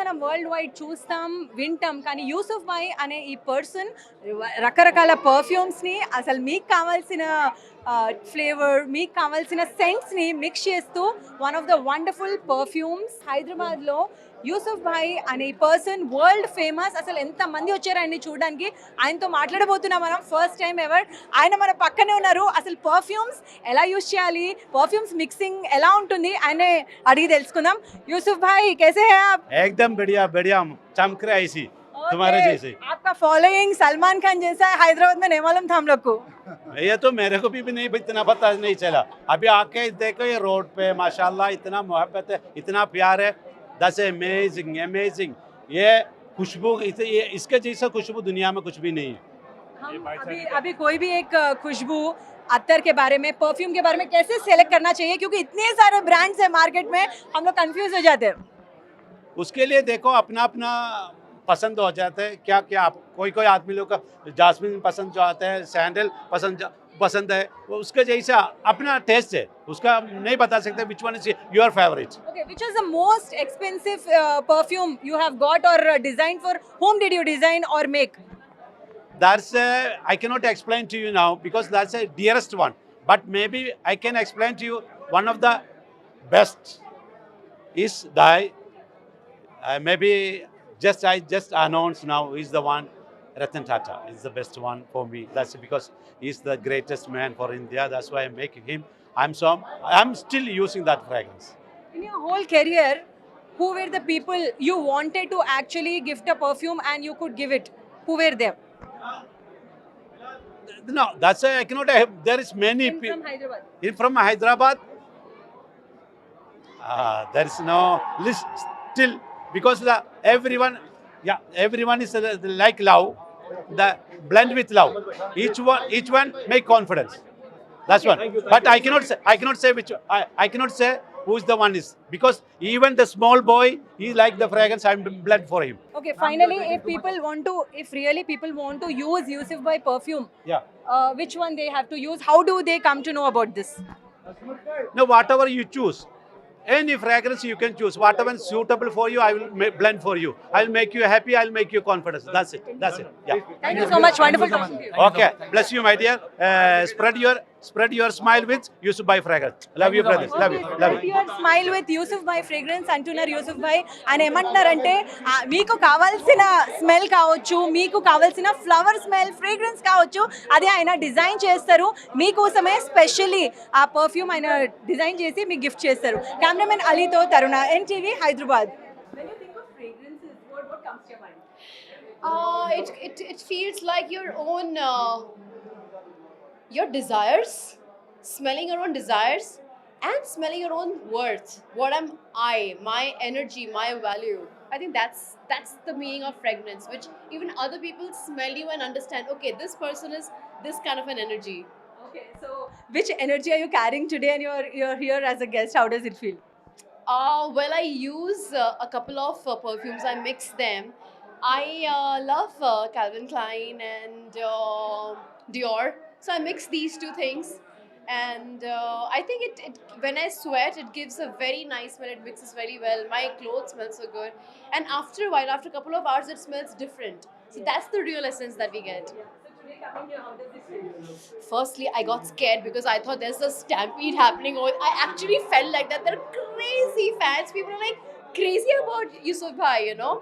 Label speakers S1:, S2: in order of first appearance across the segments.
S1: మనం world wide చూస్తాం వింటాం కానీ యూసుఫ్ భాయ్ అనే ఈ పర్సన్ రకరకాల పర్ఫ్యూమ్స్ని అసలు మీకు కావాల్సిన ఫ్లేవర్ మీకు కావాల్సిన సెంట్స్ని మిక్స్ చేస్తూ one of the wonderful perfumes హైదరాబాద్లో యూసుఫ్ భాయ్ అనే పర్సన్ వరల్డ్ ఫేమస్. అసలు ఎంతమంది వచ్చారు ఆయన్ని చూడడానికి. ఆయనతో మాట్లాడబోతున్నాం మనం ఫస్ట్ టైం ఎవర్. ఆయన మన పక్కనే ఉన్నారు. అసలు పర్ఫ్యూమ్స్ ఎలా యూజ్ చేయాలి, పర్ఫ్యూమ్స్ మిక్సింగ్ ఎలా ఉంటుంది ఆయనే అడిగి తెలుసుకుందాం. యూసుఫ్ భాయ్ कैसे हैं आप?
S2: एकदम बढ़िया बढ़िया चमक रहा है ऐसी तुम्हारे जैसे।
S1: आपका फॉलोइंग सलमान खान जैसा है हैदराबाद में, नहीं मालूम था हम लोग को.
S2: ये तो मेरे को भी नहीं इतना पता नहीं चला। अभी आके देखो ये रोड पे माशाल्लाह इतना मोहब्बत है, इतना प्यार है। That's amazing amazing. ये खुशबू ये इसके जैसा खुशबू दुनिया में कुछ भी नहीं है।
S1: हम अभी अभी कोई भी एक खुशबू अत्तर के बारे में, परफ्यूम के बारे में कैसे सेलेक्ट करना चाहिए, क्योंकि इतने सारे ब्रांड्स हैं मार्केट में, हम लोग कंफ्यूज हो जाते हैं.
S2: उसके लिए देखो अपना अपना पसंद हो जाता है। क्या क्या आप कोई कोई आदमी लोग का जास्मिन पसंद जो आता है, सैंडल पसंद है, वो उसके जैसा अपना टेस्ट है, उसका नहीं बता सकते which one is your favourite.
S1: Okay, which is the most expensive perfume you have got or designed for? Whom did you design or make?
S2: That's I cannot explain to you now because that's the dearest one. But maybe I can explain to you one of the best is maybe I just announced now is the one Ratan Tata is the best one for me. That's because he's the greatest man for India. That's why I'm making him. I'm still using that fragrance.
S1: In your whole career, who were the people you wanted to actually gift a perfume and you could give it? Who were them?
S2: No, that's why I cannot. There is many people
S1: From Hyderabad.
S2: from Hyderabad. There is no list still because everyone is like love, the blend with love. Each one make confidence. That's one. But I cannot say which. I cannot say who is the one is because even the small boy he like the fragrance. I'm blend for him.
S1: Okay, finally, if really people want to use Yusuf Bhai perfume,
S2: Yeah.
S1: which one they have to use? How do they come to know about this?
S2: No, whatever you choose. Any fragrance you can choose. Whatever is suitable for you, I will blend for you. I'll make you happy. I'll make you confidence. That's it. Yeah.
S1: Thank you so much. Wonderful talking to you.
S2: Okay. Bless you, my dear. Spread your smile with Yusuf Bhai fragrance. Love you, brothers. Love you.
S1: Your smile with Yusuf Bhai fragrance అంటున్నారు యూసుఫ్ భాయ్. ఆయన ఏమంటున్నారంటే మీకు కావాల్సిన smell కావచ్చు, మీకు కావాల్సిన flower smell fragrance కావచ్చు, అది ఆయన డిజైన్ చేస్తారు మీకోసమే. స్పెషల్లీ ఆ పర్ఫ్యూమ్ ఆయన డిజైన్ చేసి మీకు గిఫ్ట్ చేస్తారు. కెమెరామెన్ అలీతో తరుణ, NTV Hyderabad. When you think of fragrances, what comes to your mind?
S3: It feels like your own your desires, smelling your own desires and smelling your own worth. What am I, my energy, my value. I think that's the meaning of fragrance, which even other people smell you and understand, okay, this person is this kind of an energy.
S1: Okay, so which energy are you carrying today and you're here as a guest? How does it feel?
S3: Well, I use a couple of perfumes. I mix them. I love Calvin Klein and Dior. So I mix these two things. And I think it when I sweat, it gives a very nice smell. It mixes very well. My clothes smell so good. And after a while, after a couple of hours, it smells different. So that's the real essence that we get. Firstly, I got scared because I thought there's a stampede happening. I actually felt like that. There are crazy fans. People are like crazy about Yusuf Bhai, you know.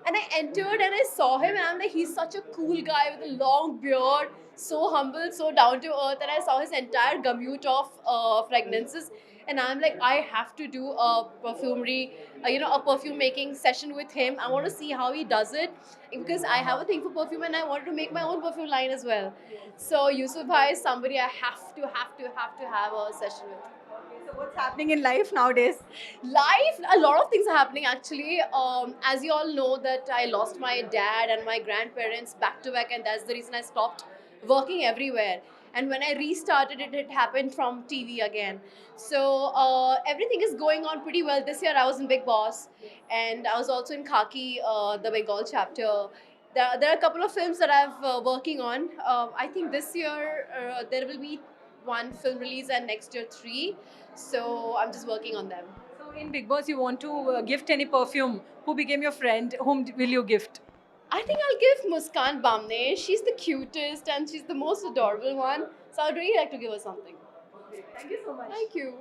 S3: And I entered and I saw him and I'm like, he's such a cool guy with a long beard, so humble, so down to earth. And I saw his entire gamut of fragrances. And I'm like, I have to do a perfumery, a perfume making session with him. I want to see how he does it because I have a thing for perfume and I wanted to make my own perfume line as well. So Yusuf Bhai is somebody I have to have a session with.
S1: So what's happening in life nowadays?
S3: Life, a lot of things are happening actually. As you all know that I lost my dad and my grandparents back to back, and that's the reason I stopped working everywhere. And when I restarted it, it happened from TV again. So everything is going on pretty well. This year I was in Big Boss and I was also in Khaki, the Bengal chapter. There are a couple of films that I'm working on. I think this year there will be one film release and next year 3. So I'm just working on them.
S1: So in Big Boss, you want to gift any perfume? Who became your friend? Whom will you gift?
S3: I think I'll give Muskan Bamne. She's the cutest and she's the most adorable one. So I'd really like to give her something.
S1: Thank you so much.
S3: Thank you.